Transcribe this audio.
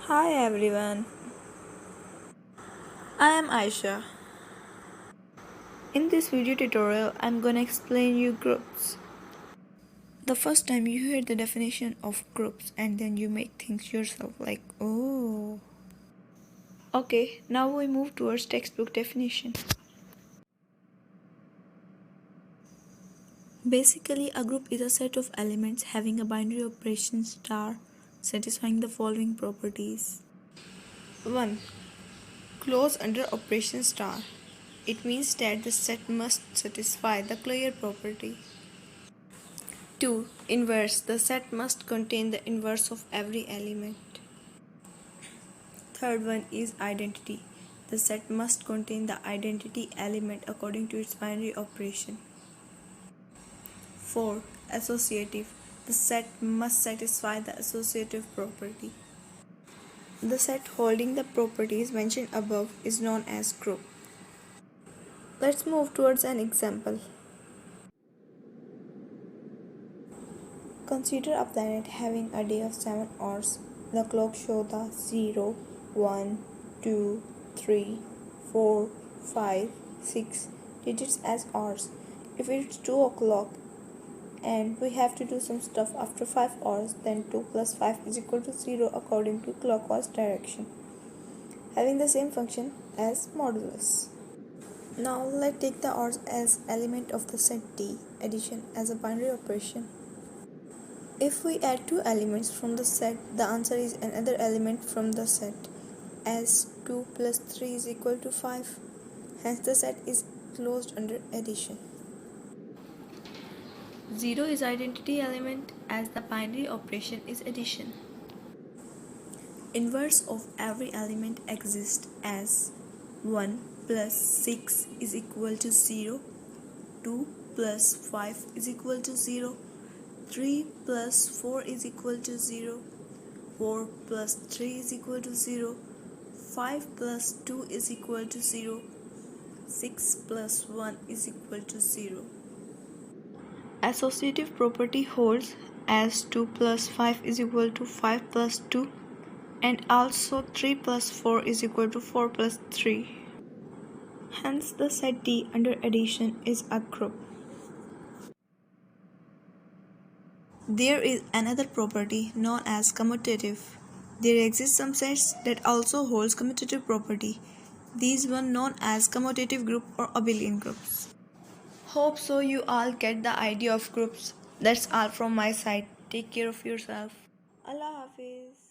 Hi everyone, I am Aisha. In this video tutorial, I'm gonna explain you groups. The first time you hear the definition of groups and then you make things yourself like, oh. Okay, now we move towards textbook definition. Basically, a group is a set of elements having a binary operation star satisfying the following properties. 1. Clause under operation star. It means that the set must satisfy the clear property. 2. Inverse. The set must contain the inverse of every element. Third one is identity. The set must contain the identity element according to its binary operation. 4. Associative. The set must satisfy the associative property. The set holding the properties mentioned above is known as group. Let's move towards an example. Consider a planet having a day of 7 hours. The clock shows the 0, 1, 2, 3, 4, 5, 6 digits as hours. If it's 2 o'clock and we have to do some stuff after 5 hours, then 2 plus 5 is equal to 0 according to clockwise direction, having the same function as modulus. Now let's take the hours as element of the set D, addition as a binary operation. If we add two elements from the set, the answer is another element from the set, as 2 plus 3 is equal to 5. Hence the set is closed under addition. 0 is identity element as the binary operation is addition. Inverse of every element exists as 1 plus 6 is equal to 0, 2 plus 5 is equal to 0, 3 plus 4 is equal to 0, 4 plus 3 is equal to 0, 5 plus 2 is equal to 0, 6 plus 1 is equal to 0. Associative property holds as 2 plus 5 is equal to 5 plus 2 and also 3 plus 4 is equal to 4 plus 3. Hence the set D under addition is a group. There is another property known as commutative. There exist some sets that also holds commutative property. These one known as commutative group or abelian groups. Hope so you all get the idea of groups. That's all from my side. Take care of yourself. Allah Hafiz.